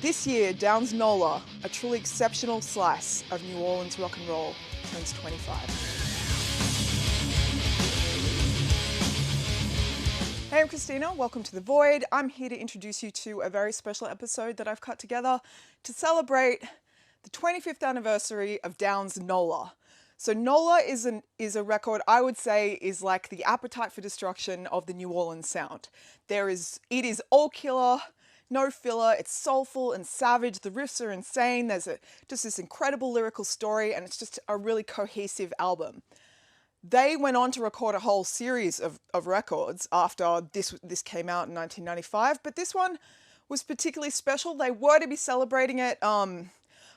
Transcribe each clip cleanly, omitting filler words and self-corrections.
This year, Downs NOLA, a truly exceptional slice of New Orleans rock and roll, turns 25. Hey, I'm Christina, welcome to The Void. I'm here to introduce you to a very special episode that I've cut together to celebrate the 25th anniversary of Downs NOLA. So NOLA is a record I would say is like the Appetite for Destruction of the New Orleans sound. It is all killer, no filler, it's soulful and savage, the riffs are insane, there's just this incredible lyrical story, and it's just a really cohesive album. They went on to record a whole series of records after this came out in 1995, but this one was particularly special. They were to be celebrating it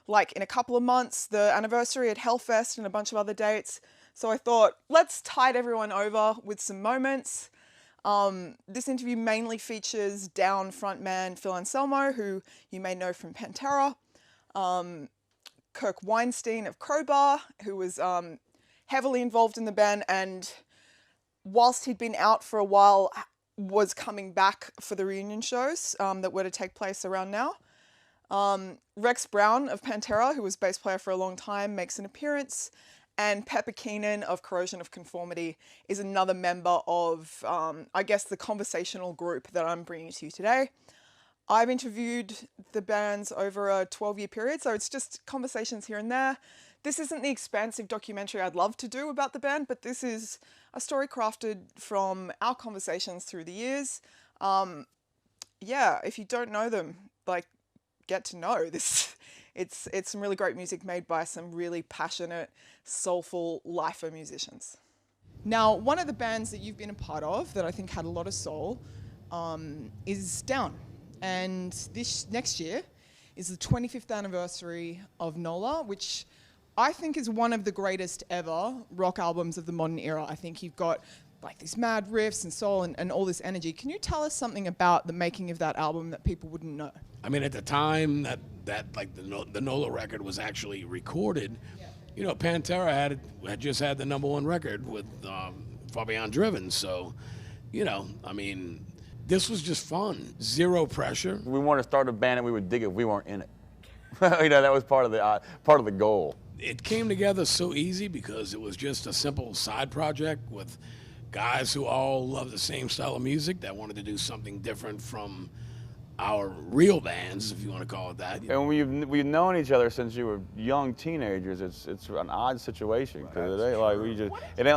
like in a couple of months, the anniversary at Hellfest and a bunch of other dates. So I thought, let's tide everyone over with some moments. This interview mainly features Down frontman Phil Anselmo, who you may know from Pantera, Kirk Windstein of Crowbar, who was heavily involved in the band, and whilst he'd been out for a while, was coming back for the reunion shows that were to take place around now. Rex Brown of Pantera, who was bass player for a long time, makes an appearance, and Pepper Keenan of Corrosion of Conformity is another member of, I guess, the conversational group that I'm bringing to you today. I've interviewed the bands over a 12-year period, so it's just conversations here and there. This isn't the expansive documentary I'd love to do about the band, but this is a story crafted from our conversations through the years. Yeah, if you don't know them, get to know this. It's some really great music made by some really passionate, soulful lifer musicians. Now, one of the bands that you've been a part of that I think had a lot of soul is Down. And this next year is the 25th anniversary of NOLA, which I think is one of the greatest ever rock albums of the modern era. I think you've got like these mad riffs and soul and all this energy. Can you tell us something about the making of that album that people wouldn't know? I mean, at the time that like the NOLA record was actually recorded, you know, Pantera had just had the #1 record with Far Beyond Driven. So, you know, I mean, this was just fun. Zero pressure. We wanted to start a band and we would dig it if we weren't in it. You know, that was part of the goal. It came together so easy because it was just a simple side project with guys who all love the same style of music that wanted to do something different from our real bands, if you want to call it that. And we've known each other since you were young teenagers. It's an odd situation because it ain't like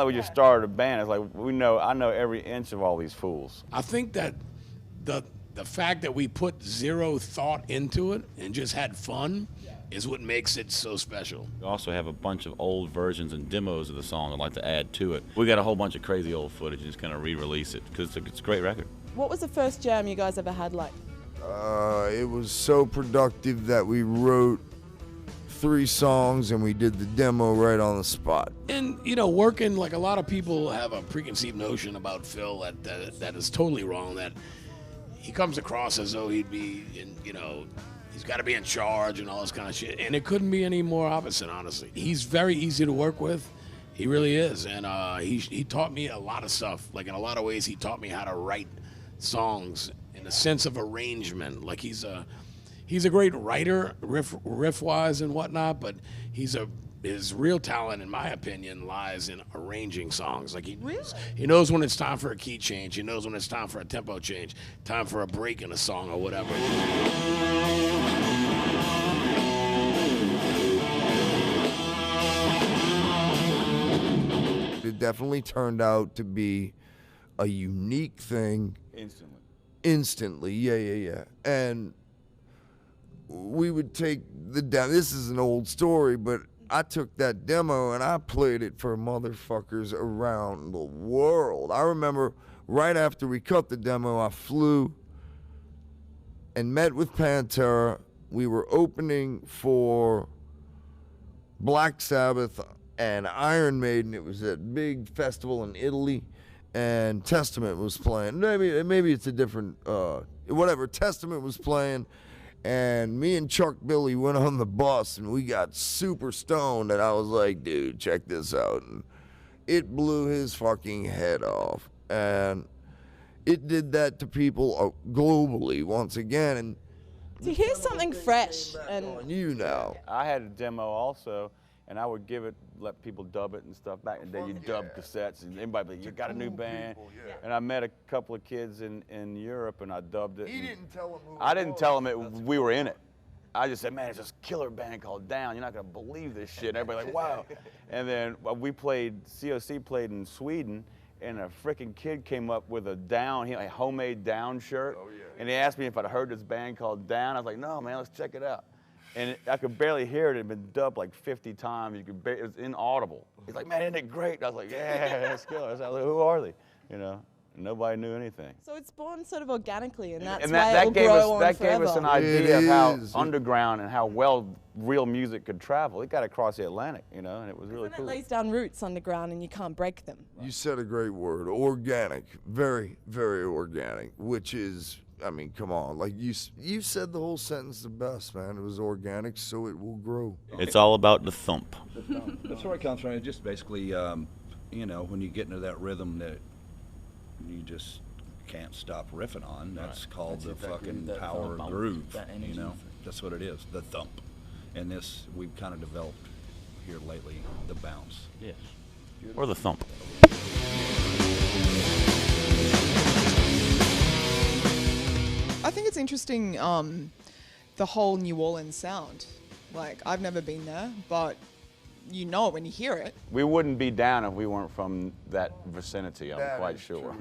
we just started a band. It's like I know every inch of all these fools. I think that the fact that we put zero thought into it and just had fun is what makes it so special. We also have a bunch of old versions and demos of the song I'd like to add to it. We got a whole bunch of crazy old footage and just kind of re-release it because it's a great record. What was the first jam you guys ever had like? It was so productive that we wrote 3 songs and we did the demo right on the spot. And, you know, working, like a lot of people have a preconceived notion about Phil that is totally wrong, that he comes across as though he'd be, he's got to be in charge and all this kind of shit. And it couldn't be any more opposite, honestly. He's very easy to work with. He really is. And he taught me a lot of stuff. Like, in a lot of ways, he taught me how to write songs in the sense of arrangement. Like, he's a great writer, riff-wise and whatnot, but his real talent, in my opinion, lies in arranging songs. Like, he knows when it's time for a key change. He knows when it's time for a tempo change, time for a break in a song or whatever. It definitely turned out to be a unique thing. Instantly, yeah. And we would take the demo. This is an old story, but I took that demo and I played it for motherfuckers around the world. I remember right after we cut the demo, I flew and met with Pantera. We were opening for Black Sabbath and Iron Maiden. It was that big festival in Italy, and Testament was playing. Maybe it's a different, whatever. Testament was playing, and me and Chuck Billy went on the bus, and we got super stoned, and I was like, dude, check this out. And it blew his fucking head off, and it did that to people globally once again. And To hear something fresh and On you now. I had a demo also, and I would let people dub it and stuff. Back in the day, you dub cassettes, and everybody would be like, you got a new band. And I met a couple of kids in Europe, and I dubbed it. He didn't tell him who I didn't tell them we were in it. I just said, man, it's this killer band called Down. You're not going to believe this shit. And everybody like, wow. And then COC played in Sweden, and a freaking kid came up with a homemade Down shirt. Oh, yeah. And he asked me if I'd heard this band called Down. I was like, no, man, let's check it out. And I could barely hear it. It had been dubbed like 50 times. It was inaudible. He's like, man, isn't it great? I was like, yeah, that's killer. I was like, who are they? You know, nobody knew anything. so it's born sort of organically, and that's And why that it'll grow on gave forever. us an idea of how is. underground and how well real music could travel. It got across the Atlantic, you know, and it was really And it cool. lays down roots underground, and you can't break them. You said a great word, organic, very, very organic, which is, I mean, come on, like you said the whole sentence the best, man. It was organic, so it will grow. It's all about the thump. That's where it comes from. It's just basically, you know, when you get into that rhythm that you just can't stop riffing on, that's called the fucking power groove, you know? That's what it is, the thump. And this, we've kind of developed here lately, the bounce. Yes. Or the thump. I think it's interesting, the whole New Orleans sound. Like, I've never been there, but you know it when you hear it. We wouldn't be Down if we weren't from that vicinity, I'm quite sure.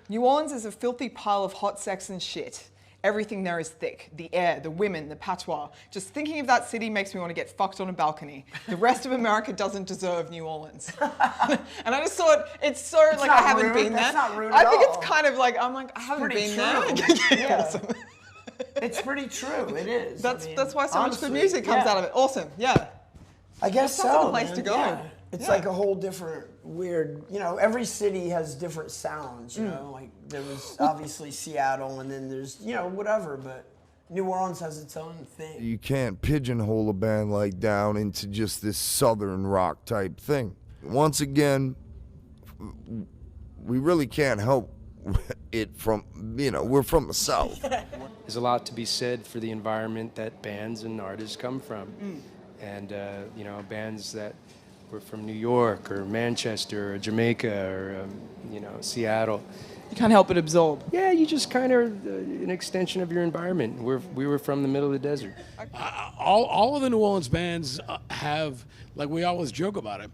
New Orleans is a filthy pile of hot sex and shit. Everything there is thick. The air, the women, the patois. Just thinking of that city makes me want to get fucked on a balcony. The rest of America doesn't deserve New Orleans. And I just thought, it's so, like, I haven't been there. That's not rude I at think all. it's kind of like, I'm like, I haven't pretty been there. true. Yeah. Awesome. It's pretty true. It is. That's why so much honestly, good music comes yeah. out of it. Awesome, yeah. I guess Sounds like so. a place man. to go. Yeah. It's Yeah. like a whole different weird. You know, every city has different sounds. You know, like there was obviously Seattle, and then there's whatever, but New Orleans has its own thing. You can't pigeonhole a band like Down into just this southern rock type thing. Once again, we really can't help it from, we're from the South. There's a lot to be said for the environment that bands and artists come from. And, bands that were from New York or Manchester or Jamaica or, Seattle. You can't help but absorb. Yeah, you just kind of an extension of your environment. We were from the middle of the desert. All of the New Orleans bands have, like, we always joke about it,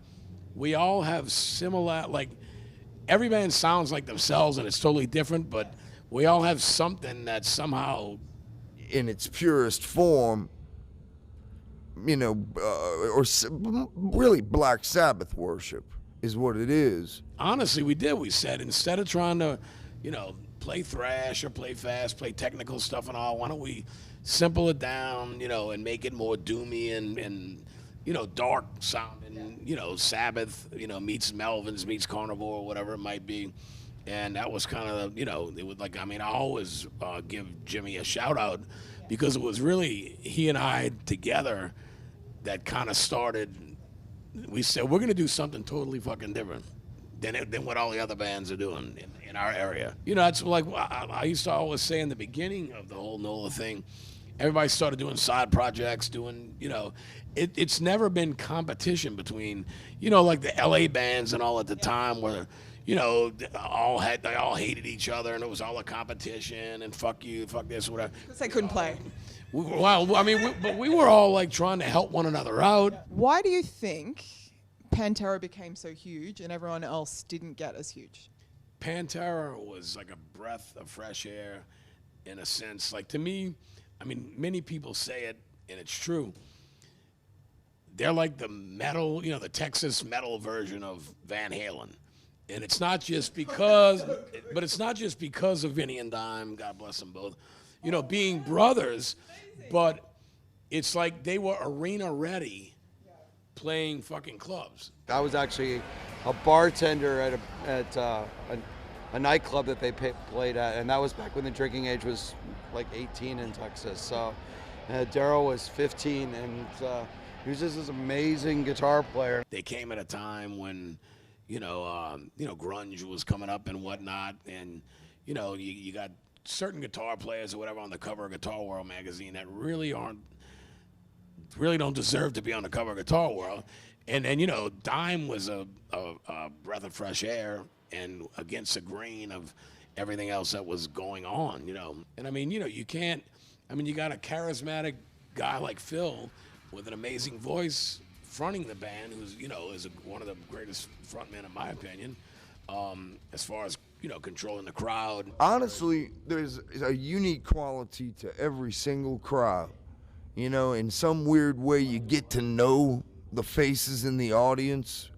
we all have similar, like, every band sounds like themselves and it's totally different, but we all have something that somehow, in its purest form, really Black Sabbath worship is what it is. honestly, we did. We said, instead of trying to, play thrash or play fast, play technical stuff and all, why don't we simple it down, and make it more doomy and dark sounding, Sabbath, meets Melvins, meets Carnivore, whatever it might be. And that was kind of, it was like, I always give Jimmy a shout out because it was really he and I together that kind of started. We said, we're going to do something totally fucking different than what all the other bands are doing in our area. It's like I used to always say in the beginning of the whole NOLA thing, everybody started doing side projects, it's never been competition between, like the LA bands and all at the time where, they all hated each other and it was all a competition and fuck you, fuck this, whatever. Because they couldn't play. But we were all like trying to help one another out. Why do you think Pantera became so huge and everyone else didn't get as huge? Pantera was like a breath of fresh air in a sense. Like, to me, many people say it, and it's true. They're like the metal, the Texas metal version of Van Halen. And it's not just because, but it's not just because of Vinny and Dime, God bless them both, being brothers, but it's like they were arena ready playing fucking clubs. I was actually a bartender at a nightclub that they played at, and that was back when the drinking age was like 18 in Texas. So Daryl was 15, and he was just this amazing guitar player. They came at a time when, grunge was coming up and whatnot, and you got certain guitar players or whatever on the cover of Guitar World magazine that really don't deserve to be on the cover of Guitar World. And then, you know, Dime was a breath of fresh air and against the grain of everything else that was going on, you know. And I mean, you know, you got a charismatic guy like Phil with an amazing voice fronting the band, who's, you know, is one of the greatest frontmen in my opinion, as far as, you know, controlling the crowd. Honestly, there's a unique quality to every single crowd. You know, in some weird way, you get to know the faces in the audience,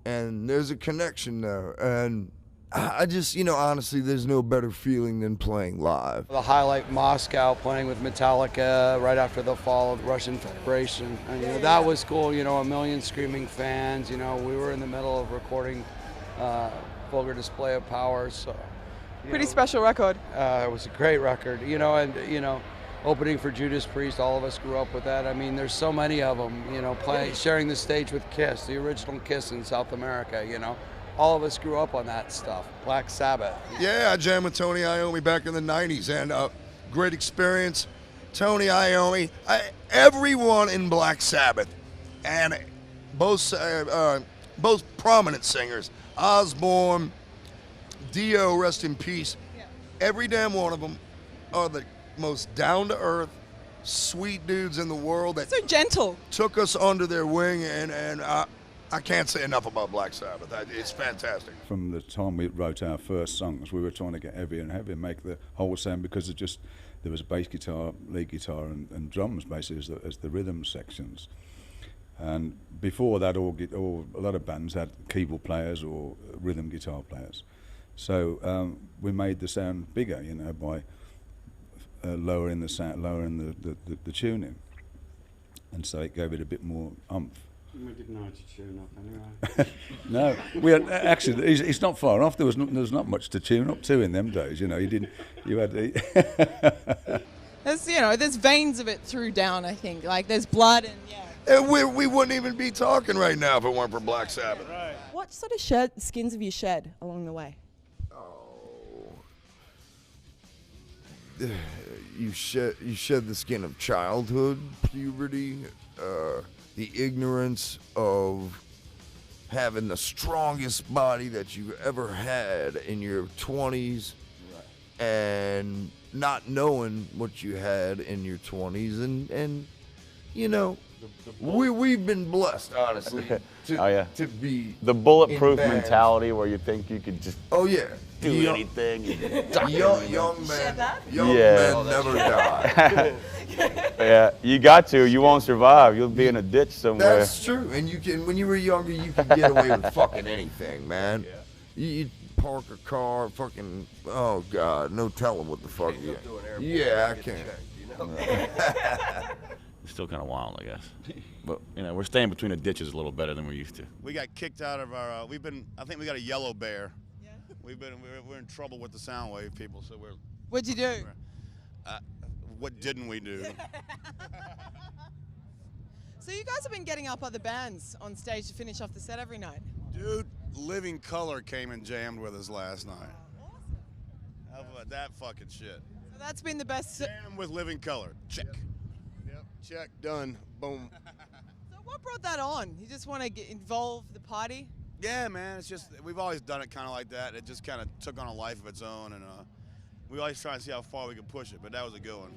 and there's a connection there. And I just, you know, honestly, there's no better feeling than playing live. The highlight, Moscow, playing with Metallica right after the fall of the Russian Federation. And, you know, that was cool. You know, 1 million screaming fans. You know, we were in the middle of recording Vulgar Display of Power. So, Pretty special record. It was a great record. You know, and you know, opening for Judas Priest, all of us grew up with that. I mean, there's so many of them. You know, sharing the stage with Kiss, the original Kiss in South America. You know. All of us grew up on that stuff. Black Sabbath. Yeah, I jammed with Tony Iommi back in the 90s, and great experience. Tony Iommi, everyone in Black Sabbath, and both prominent singers, Osbourne, Dio, rest in peace, every damn one of them are the most down-to-earth, sweet dudes in the world that so gentle. Took us under their wing, and I can't say enough about Black Sabbath. It's fantastic. From the time we wrote our first songs, we were trying to get heavier and heavier, make the whole sound, because there was bass guitar, lead guitar, and drums basically as the rhythm sections. And before that, a lot of bands had keyboard players or rhythm guitar players. So we made the sound bigger, you know, by lowering the sound, lowering the tuning, and so it gave it a bit more oomph. We didn't know how to tune up anyway. No, we had, actually, it's not far off. There was not much to tune up to in them days. You know, you had. There's, you know, there's veins of it through down. I think, like there's blood and And we wouldn't even be talking right now if it weren't for Black Sabbath. Right. What sort of skins have you shed along the way? You shed the skin of childhood, puberty, the ignorance of having the strongest body that you've ever had in your 20s, and not knowing what you had in your 20s, and you know, we've been blessed, honestly, to be the bulletproof in bands. mentality where you think you could just do anything. Young men never die. Yeah, you got to. You won't survive. You'll be in a ditch somewhere. That's true. And you can, when you were younger, you could get away with fucking anything, man. You park a car, fucking, oh God, no telling what the fuck you. Yeah, I can't. It's still kind of wild, I guess. But you know, we're staying between the ditches a little better than we're used to. We got kicked out of our. I think we got a yellow bear. Yeah. We're in trouble with the Soundwave people, so we're. What'd you do? What didn't we do? So you guys have been getting up other bands on stage to finish off the set every night. Dude, Living Color came and jammed with us last night. Awesome. How about that fucking shit? So that's been the best. Jam with Living Color. Check. Yep. Check. Done. Boom. So what brought that on? You just want to get involve the party? Yeah, man. It's just we've always done it kind of like that. It just kind of took on a life of its own, and we always try and see how far we can push it. But that was a good one.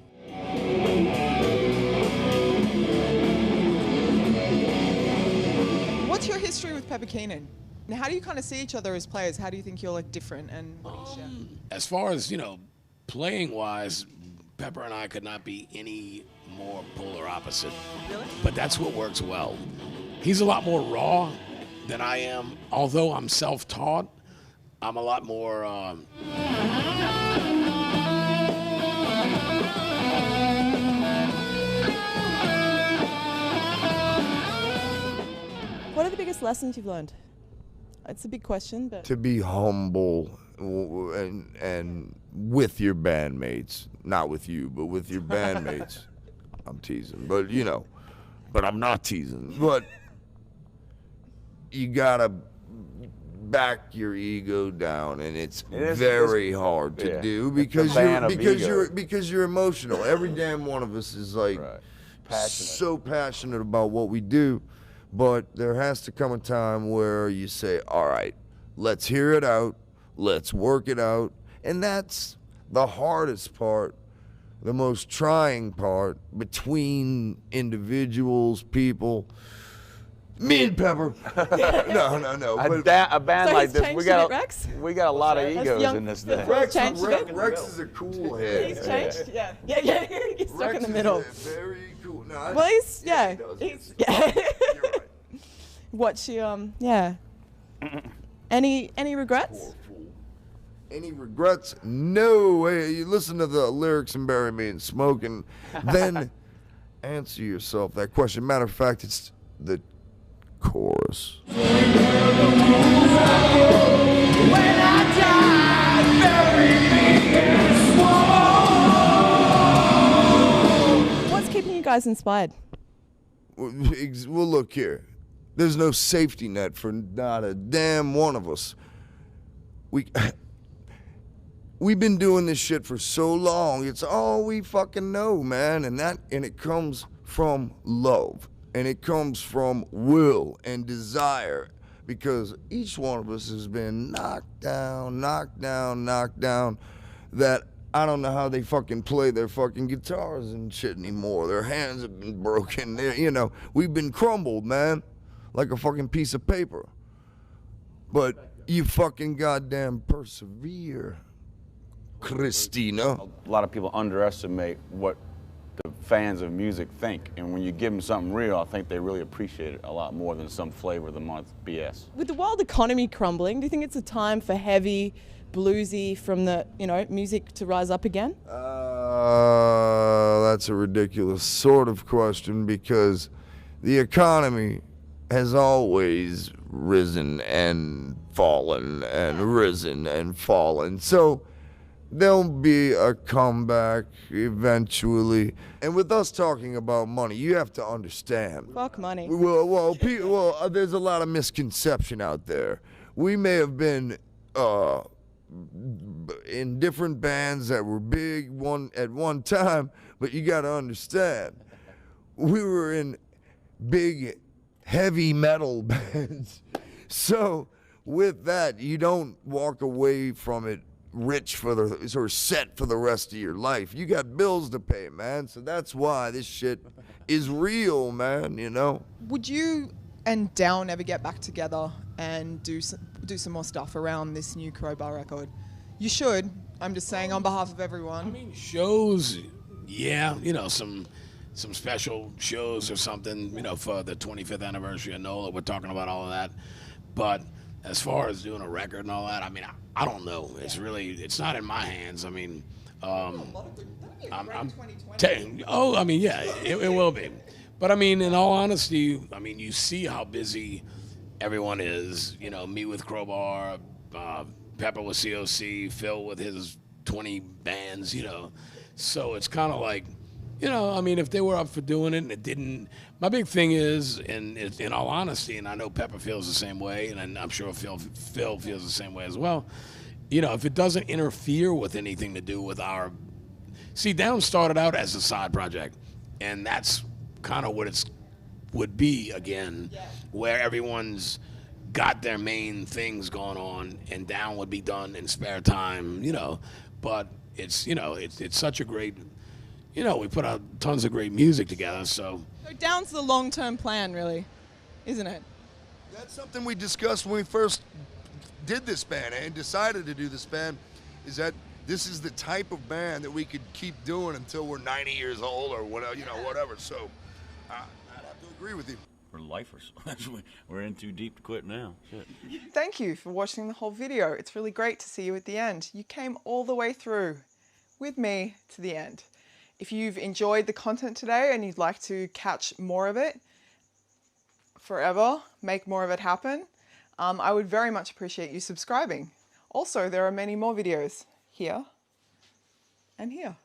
What's your history with Pepper Keenan? And how do you kind of see each other as players? How do you think you're like different and what do you share? As far as, you know, playing wise, Pepper and I could not be any more polar opposite. Really? But that's what works well. He's a lot more raw than I am. Although I'm self-taught, I'm a lot more What are the biggest lessons you've learned? It's a big question, but To be humble and with your bandmates, not with you, but with your bandmates. I'm teasing, but you know, but I'm not teasing. But you gotta back your ego down, and it's It is- very it's- hard to yeah. do It's the because ban of ego. you're emotional. Every damn one of us is like so passionate about what we do, but there has to come a time where you say, all right, let's hear it out, let's work it out, and that's the hardest part, the most trying part between individuals, people. Me and Pepper. No. A band So like he's this, changed a bit, Rex? we got a lot of That's egos young- in this thing. Rex changed a bit? Rex is a cool head. He's changed? Yeah. He's stuck Rex in the is middle. very cool. No, Well, he's, yeah. he does. He's, yeah. What's your, yeah. Any regrets? Any regrets? No way. You listen to the lyrics and bury me in smoke, and then answer yourself that question. Matter of fact, it's the chorus. What's keeping you guys inspired? Well, look here. There's no safety net for not a damn one of us. We've been doing this shit for so long. It's all we fucking know, man. And it comes from love. And it comes from will and desire. Because each one of us has been knocked down, that I don't know how they fucking play their fucking guitars and shit anymore. Their hands have been broken. We've been crumbled, man. Like a fucking piece of paper. But you fucking goddamn persevere, Christina. A lot of people underestimate what the fans of music think, and when you give them something real, I think they really appreciate it a lot more than some flavor of the month BS. With the world economy crumbling, do you think it's a time for heavy, bluesy from the, music to rise up again? That's a ridiculous sort of question because the economy has always risen and fallen and risen and fallen. So there'll be a comeback eventually. And with us talking about money, you have to understand. Fuck money. Well, there's a lot of misconception out there. We may have been in different bands that were big at one time, but you got to understand, we were in big heavy metal bands. So with that, you don't walk away from it rich or set for the rest of your life. You got bills to pay, man. So that's why this shit is real, man, Would you and Down ever get back together and do some more stuff around this new Crowbar record? You should. I'm just saying on behalf of everyone. I mean, shows, yeah, some special shows or something, for the 25th anniversary of NOLA. We're talking about all of that. But as far as doing a record and all that, I mean, I don't know. It's not in my hands. I mean, it will be. But I mean, in all honesty, I mean, you see how busy everyone is. Me with Crowbar, Pepper with COC, Phil with his 20 bands, So it's kind of like, I mean, if they were up for doing it and it didn't, my big thing is, and in all honesty, and I know Pepper feels the same way, and I'm sure Phil feels the same way as well, if it doesn't interfere with anything to do with Down started out as a side project, and that's kind of what it would be again, where everyone's got their main things going on, and Down would be done in spare time, but it's such a great, we put out tons of great music together, so Down's the long-term plan, really, isn't it? That's something we discussed when we first did this band and decided to do this band, is that this is the type of band that we could keep doing until we're 90 years old or whatever, whatever. So I'd have to agree with you. We're lifers. We're in too deep to quit now. Shit. Thank you for watching the whole video. It's really great to see you at the end. You came all the way through with me to the end. If you've enjoyed the content today and you'd like to catch more of it forever, make more of it happen, I would very much appreciate you subscribing. Also, there are many more videos here and here.